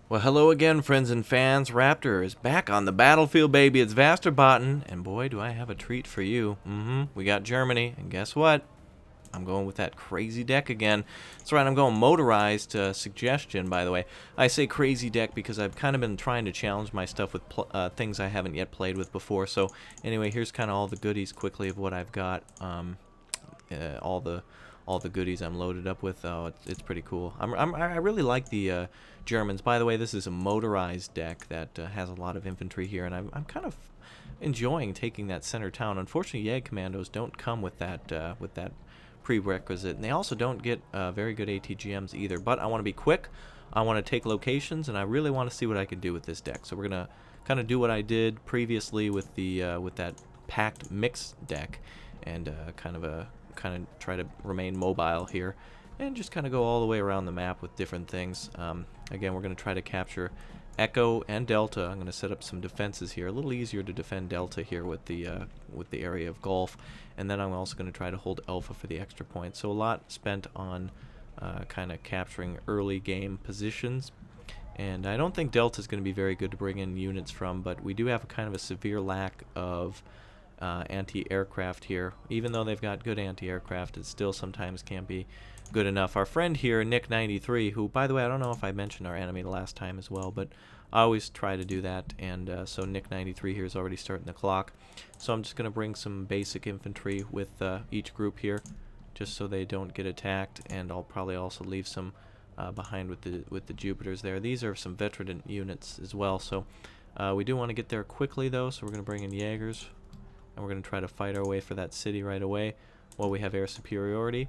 Well, hello again, friends and fans. Raptor is back on the battlefield, baby. It's Vasterbotton, and boy, do I have a treat for you. We got Germany, and guess what? I'm going with that crazy deck again. That's right, I'm going motorized suggestion, by the way. I say crazy deck because I've kind of been trying to challenge my stuff with things I haven't yet played with before. So anyway, here's kind of all the goodies quickly of what I've got. All the goodies I'm loaded up with. Oh, it's pretty cool. I really like the Germans. By the way, this is a motorized deck that has a lot of infantry here, and I'm kind of enjoying taking that center town. Unfortunately, YAG commandos don't come with that prerequisite, and they also don't get very good ATGMs either. But I want to be quick. I want to take locations, and I really want to see what I can do with this deck. So we're gonna kind of do what I did previously with the with that packed mix deck, and kind of try to remain mobile here and just kind of go all the way around the map with different things. Again, we're going to try to capture Echo and Delta. I'm going to set up some defenses here. A little easier to defend Delta here with the area of Gulf, and then I'm also going to try to hold Alpha for the extra points. So a lot spent on kind of capturing early game positions. And I don't think Delta is going to be very good to bring in units from, but we do have a kind of a severe lack of anti-aircraft here. Even though they've got good anti-aircraft, it still sometimes can't be good enough. Our friend here, Nick93, who, by the way, I don't know if I mentioned our enemy the last time as well, but I always try to do that, and so Nick93 here is already starting the clock. So I'm just going to bring some basic infantry with each group here, just so they don't get attacked, and I'll probably also leave some behind with the Jupiters there. These are some veteran units as well, so we do want to get there quickly, though, so we're going to bring in Jaegers, and we're going to try to fight our way for that city right away while we have air superiority,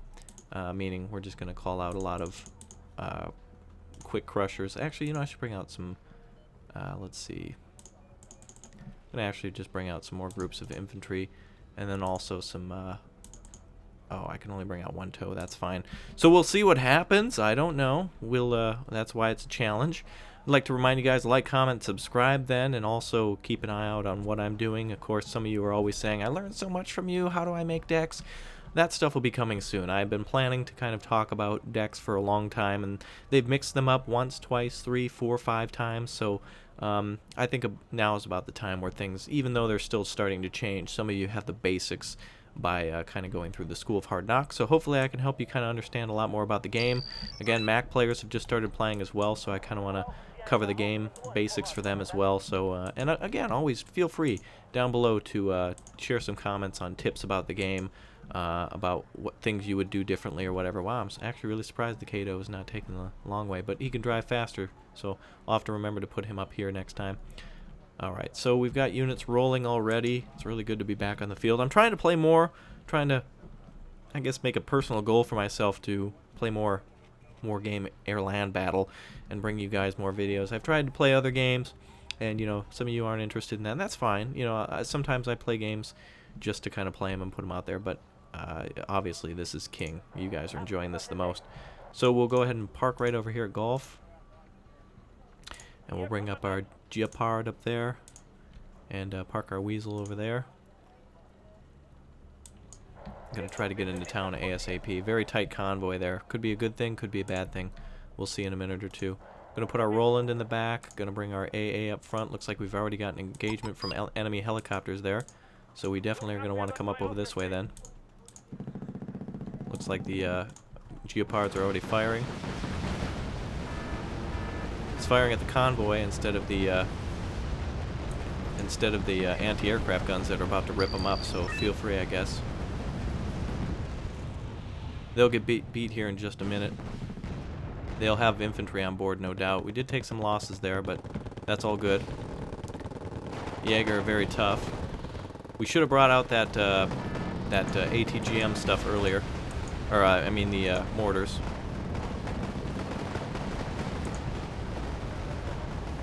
meaning we're just going to call out a lot of quick crushers. Actually, you know, I should bring out some, let's see. I'm going to actually just bring out some more groups of infantry, and then also some, oh, I can only bring out one tow, that's fine. So we'll see what happens. I don't know. That's why it's a challenge. I'd like to remind you guys to like, comment, subscribe then, and also keep an eye out on what I'm doing. Of course, some of you are always saying, I learned so much from you, how do I make decks? That stuff will be coming soon. I've been planning to kind of talk about decks for a long time, and they've mixed them up once, twice, 3, 4, 5 times, so I think now is about the time where things, even though they're still starting to change, some of you have the basics by kind of going through the School of Hard Knocks. So hopefully I can help you kind of understand a lot more about the game. Again, Mac players have just started playing as well, so I kind of want to cover the game basics for them as well. So and again, always feel free down below to share some comments on tips about the game, about what things you would do differently or whatever. Wow, I'm actually really surprised the Kato is not taking the long way, but he can drive faster, so I'll have to remember to put him up here next time. Alright, so we've got units rolling already. It's really good to be back on the field. I'm trying to play more, trying to, I guess, make a personal goal for myself to play more Wargame AirLand battle and bring you guys more videos. I've tried to play other games, and, you know, some of you aren't interested in that, and that's fine. You know, sometimes I play games just to kind of play them and put them out there, but obviously this is king. You guys are enjoying this the most. So we'll go ahead and park right over here at Golf. And we'll bring up our Geopard up there, and park our Weasel over there. I'm going to try to get into town ASAP. Very tight convoy there. Could be a good thing, could be a bad thing. We'll see in a minute or two. Going to put our Roland in the back. Going to bring our AA up front. Looks like we've already got an engagement from enemy helicopters there. So we definitely are going to want to come up over this way then. Looks like the Geopards are already firing. It's firing at the convoy instead of the anti-aircraft guns that are about to rip them up, so feel free, I guess. They'll get beat here in just a minute. They'll have infantry on board, no doubt. We did take some losses there, but that's all good. Jaeger are very tough. We should have brought out that ATGM stuff earlier, or I mean the mortars.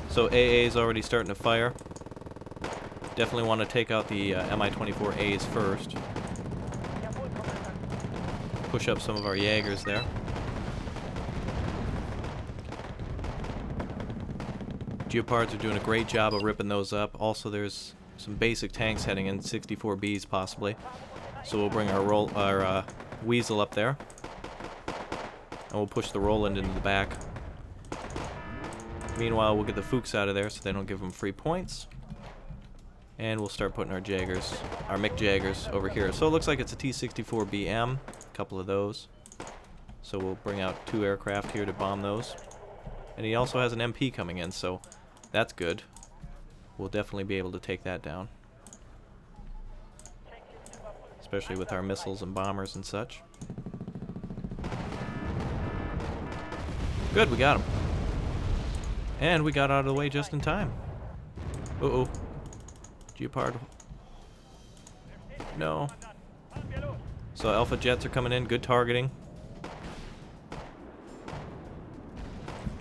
So AA is already starting to fire. Definitely want to take out the Mi-24As first. Push up some of our Jaegers there. Geopards are doing a great job of ripping those up. Also, there's some basic tanks heading in, 64Bs possibly. So we'll bring our Weasel up there, and we'll push the Roland into the back. Meanwhile, we'll get the F.A.Qs out of there so they don't give them free points. And we'll start putting our Jaggers, our Mick Jaggers, over here. So it looks like it's a T-64BM, a couple of those. So we'll bring out 2 aircraft here to bomb those. And he also has an MP coming in, so that's good. We'll definitely be able to take that down. Especially with our missiles and bombers and such. Good, we got him. And we got out of the way just in time. Uh-oh. Geopard. No. So Alpha Jets are coming in. Good targeting.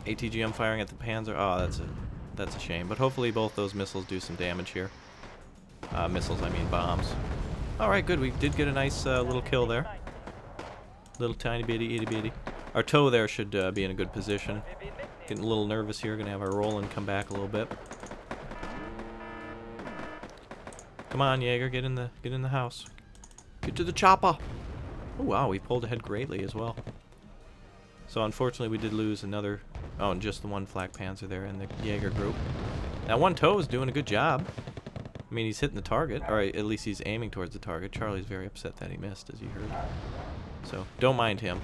ATGM firing at the Panzer. Oh, that's a shame. But hopefully both those missiles do some damage here. Missiles, I mean bombs. Alright, good. We did get a nice little kill there. Little tiny bitty, itty bitty. Our TOW there should be in a good position. Getting a little nervous here. Gonna have our Roland come back a little bit. Come on, Jaeger, get in the house. Get to the chopper. Oh wow, we pulled ahead greatly as well. So unfortunately we did lose another, oh, and just the one Flak Panzer there in the Jaeger group. That one TOW is doing a good job. I mean, he's hitting the target, or at least he's aiming towards the target. Charlie's very upset that he missed, as you heard. So don't mind him.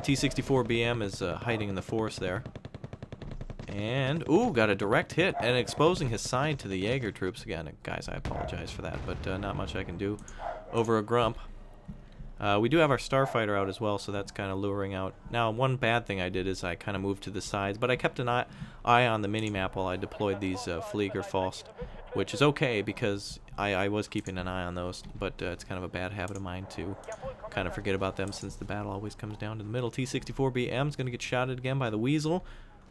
T-64BM is hiding in the forest there. And, ooh, got a direct hit and exposing his side to the Jaeger troops again. Guys, I apologize for that, but not much I can do over a grump. We do have our Starfighter out as well, so that's kind of luring out. Now, one bad thing I did is I kind of moved to the sides, but I kept an eye on the mini-map while I deployed these Flieger Faust, which is okay because I was keeping an eye on those, but it's kind of a bad habit of mine to kind of forget about them since the battle always comes down to the middle. T-64BM is going to get shotted again by the Weasel.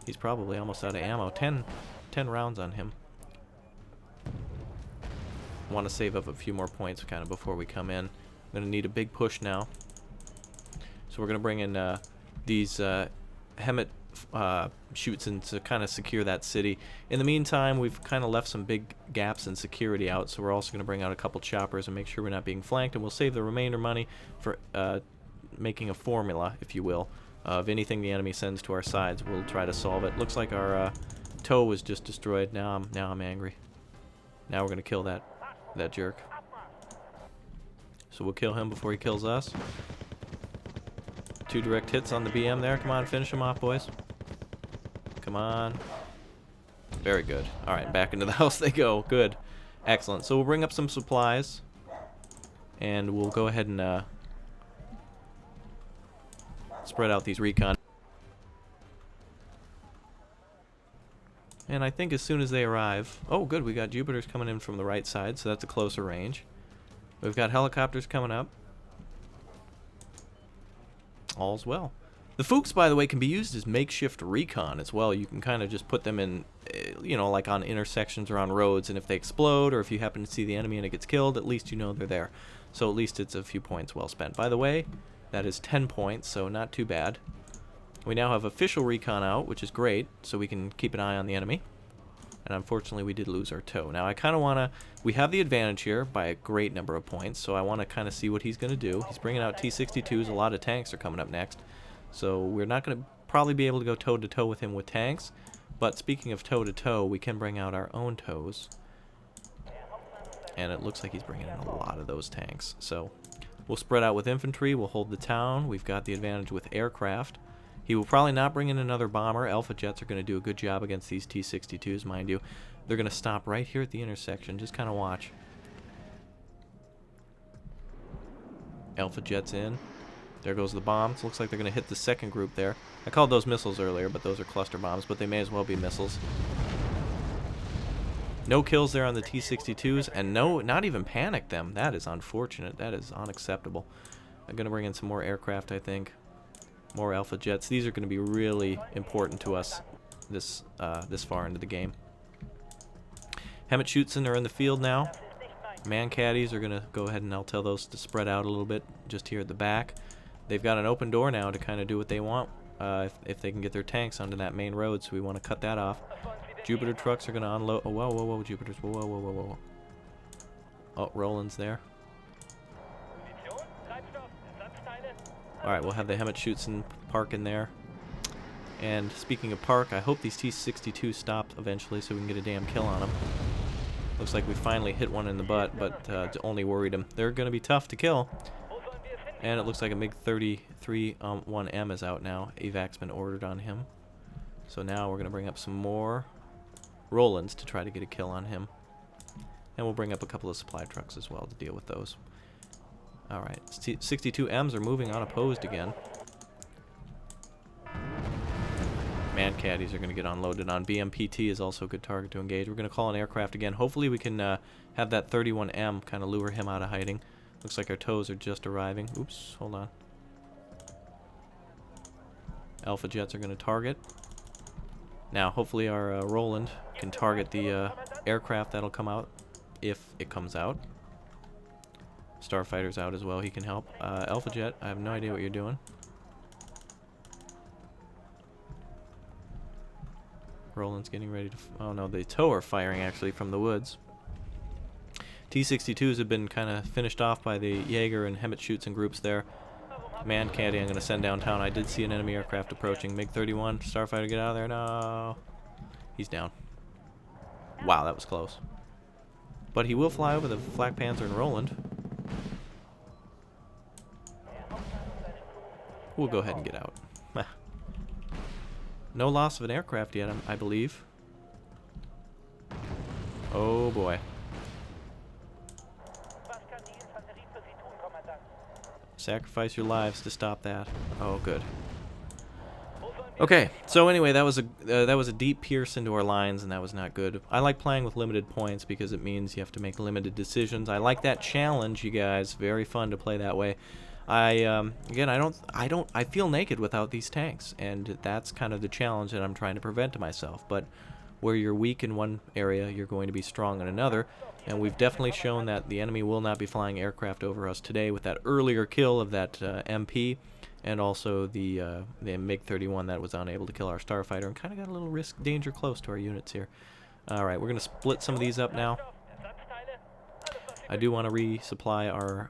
He's probably almost out of ammo. 10 rounds on him. Want to save up a few more points kind of before we come in. I'm going to need a big push now. So we're going to bring in these Hemet shoots in to kind of secure that city. In the meantime, we've kind of left some big gaps in security out, so we're also going to bring out a couple choppers and make sure we're not being flanked, and we'll save the remainder money for making a formula, if you will, of anything the enemy sends to our sides. We'll try to solve it. Looks like our TOW was just destroyed. Now I'm angry. Now we're going to kill that jerk. So we'll kill him before he kills us. 2 direct hits on the BM there. Come on, finish him off, boys. Come on. Very good. Alright, back into the house they go. Good. Excellent. So we'll bring up some supplies. And we'll go ahead and spread out these recon. And I think as soon as they arrive... Oh, good. We got Jupiters coming in from the right side, so that's a closer range. We've got helicopters coming up. All's well. The F.A.Qs, by the way, can be used as makeshift recon as well. You can kind of just put them in, you know, like on intersections or on roads, and if they explode or if you happen to see the enemy and it gets killed, at least you know they're there. So at least it's a few points well spent. By the way, that is 10 points, so not too bad. We now have official recon out, which is great, so we can keep an eye on the enemy. And unfortunately, we did lose our TOW. Now, I kind of want to... We have the advantage here by a great number of points, so I want to kind of see what he's going to do. He's bringing out T-62s. A lot of tanks are coming up next. So we're not going to probably be able to go toe-to-toe with him with tanks. But speaking of toe-to-toe, we can bring out our own TOWs. And it looks like he's bringing in a lot of those tanks. So we'll spread out with infantry. We'll hold the town. We've got the advantage with aircraft. He will probably not bring in another bomber. Alpha Jets are going to do a good job against these T-62s, mind you. They're going to stop right here at the intersection. Just kind of watch. Alpha Jets in. There goes the bombs. Looks like they're going to hit the second group there. I called those missiles earlier, but those are cluster bombs, but they may as well be missiles. No kills there on the T-62s, and not even panic them. That is unfortunate. That is unacceptable. I'm going to bring in some more aircraft, I think. More Alpha Jets. These are going to be really important to us this far into the game. Hemet Schutzen are in the field now. Man caddies are going to go ahead and I'll tell those to spread out a little bit just here at the back. They've got an open door now to kind of do what they want if they can get their tanks onto that main road, so we want to cut that off. Jupiter trucks are going to unload. Oh, whoa, whoa, whoa, Jupiters. Whoa, whoa, whoa, whoa, whoa. Oh, Roland's there. Alright, we'll have the Hemet Schutzen park in there. And speaking of park, I hope these T-62 stop eventually so we can get a damn kill on them. Looks like we finally hit one in the butt, but only worried him. They're going to be tough to kill. And it looks like a MiG-33 1M is out now. Evac's been ordered on him. So now we're going to bring up some more Rolands to try to get a kill on him. And we'll bring up a couple of supply trucks as well to deal with those. Alright, 62Ms are moving unopposed again. Man caddies are going to get unloaded on. BMPT is also a good target to engage. We're going to call an aircraft again. Hopefully we can have that 31M kind of lure him out of hiding. Looks like our tows are just arriving. Oops, hold on. Alpha jets are going to target. Now, hopefully our Roland can target the aircraft that'll come out, if it comes out. Starfighter's out as well. He can help. Alpha jet, I have no idea what you're doing. Roland's getting ready to... oh no, the tow are firing actually from the woods. T-62s have been kind of finished off by the Jaeger and Hemet shoots in groups there. Man caddy, I'm going to send downtown. I did see an enemy aircraft approaching. MiG-31, Starfighter, get out of there. No. He's down. Wow, that was close. But he will fly over the Flak Panzer and Roland. We'll go ahead and get out. No loss of an aircraft yet, I believe. Oh boy. Sacrifice your lives to stop that. Oh, good. Okay, so anyway, that was a deep pierce into our lines, and that was not good. I like playing with limited points because it means you have to make limited decisions. I like that challenge, you guys. Very fun to play that way. Again, I feel naked without these tanks, and that's kind of the challenge that I'm trying to prevent to myself. But where you're weak in one area, you're going to be strong in another, and we've definitely shown that the enemy will not be flying aircraft over us today with that earlier kill of that MP, and also the MiG-31 that was unable to kill our Starfighter and kind of got a little danger close to our units here. Alright, we're going to split some of these up now. I do want to resupply our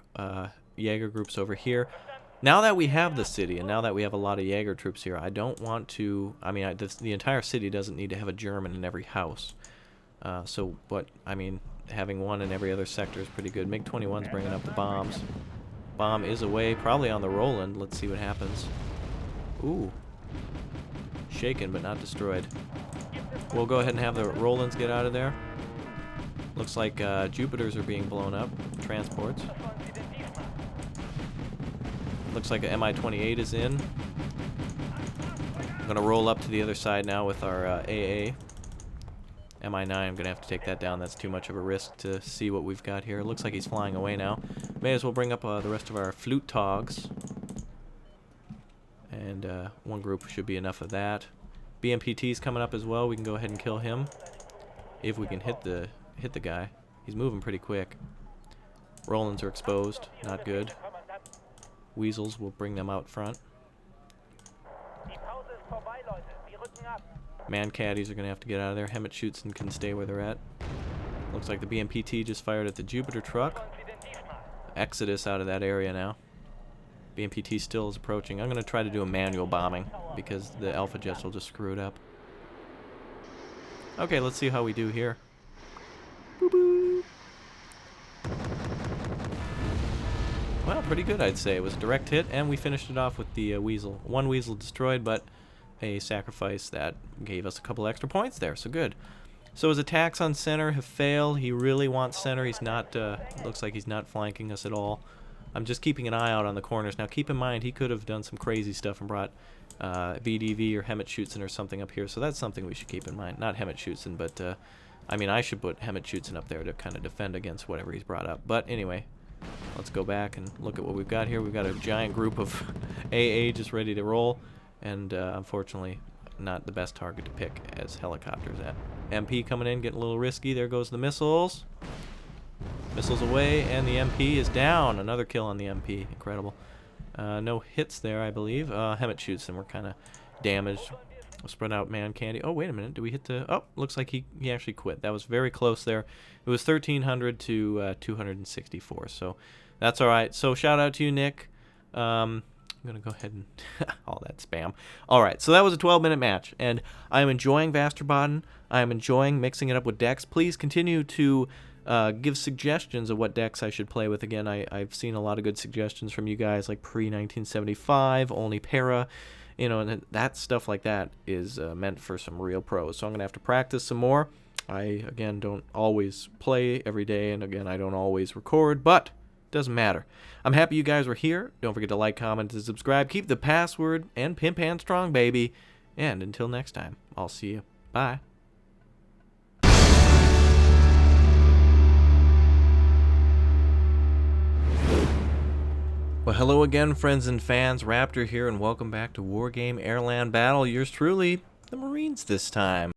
Jaeger groups over here. Now that we have the city, and now that we have a lot of Jaeger troops here, I don't want to... I mean, the entire city doesn't need to have a German in every house. But, I mean, having one in every other sector is pretty good. MiG-21's bringing up the bombs. Bomb is away, probably on the Roland. Let's see what happens. Ooh. Shaken, but not destroyed. We'll go ahead and have the Rolands get out of there. Looks like Jupiters are being blown up. Transports. Looks like a Mi-28 is in. I'm going to roll up to the other side now with our AA. Mi-9, I'm going to have to take that down. That's too much of a risk to see what we've got here. It looks like he's flying away now. May as well bring up the rest of our Flute Togs. And one group should be enough of that. BMPT's coming up as well. We can go ahead and kill him. If we can hit the guy. He's moving pretty quick. Rolands are exposed. Not good. Weasels will bring them out front. Man caddies are going to have to get out of there. Hemet shoots and can stay where they're at. Looks like the BMPT just fired at the Jupiter truck. Exodus out of that area now. BMPT still is approaching. I'm going to try to do a manual bombing because the Alpha jets will just screw it up. Okay, let's see how we do here. Boo-boo. Well, pretty good, I'd say. It was a direct hit, and we finished it off with the Weasel. One Weasel destroyed, but a sacrifice that gave us a couple extra points there, so good. So his attacks on center have failed. He really wants center. He's not, looks like he's not flanking us at all. I'm just keeping an eye out on the corners. Now, keep in mind, he could have done some crazy stuff and brought VDV or Hemet Schutzen or something up here, so that's something we should keep in mind. Not Hemet Schutzen, but, I mean, I should put Hemet Schutzen up there to kind of defend against whatever he's brought up. But anyway, let's go back and look at what we've got here. We've got a giant group of AA just ready to roll, and unfortunately, not the best target to pick as helicopters at. MP coming in, getting a little risky. There goes the missiles. Missiles away, and the MP is down. Another kill on the MP. Incredible. No hits there, I believe. Hemet shoots, and we're kind of damaged. We'll spread out man candy. Oh, wait a minute. Do we hit the... Oh, looks like he actually quit. That was very close there. It was 1,300 to 264, so that's all right. So shout out to you, Nick. I'm going to go ahead and all that spam. All right, so that was a 12-minute match, and I am enjoying Vasterbottom. I am enjoying mixing it up with decks. Please continue to give suggestions of what decks I should play with. Again, I've seen a lot of good suggestions from you guys, like pre-1975, only para, you know, and that stuff like that is meant for some real pros. So I'm going to have to practice some more. I, again, don't always play every day, and again, I don't always record, but doesn't matter. I'm happy you guys were here. Don't forget to like, comment, and subscribe. Keep the password and pimp hand strong, baby. And until next time, I'll see you. Bye. Well, hello again, friends and fans. Raptor here, and welcome back to Wargame AirLand Battle. Yours truly, the Marines this time.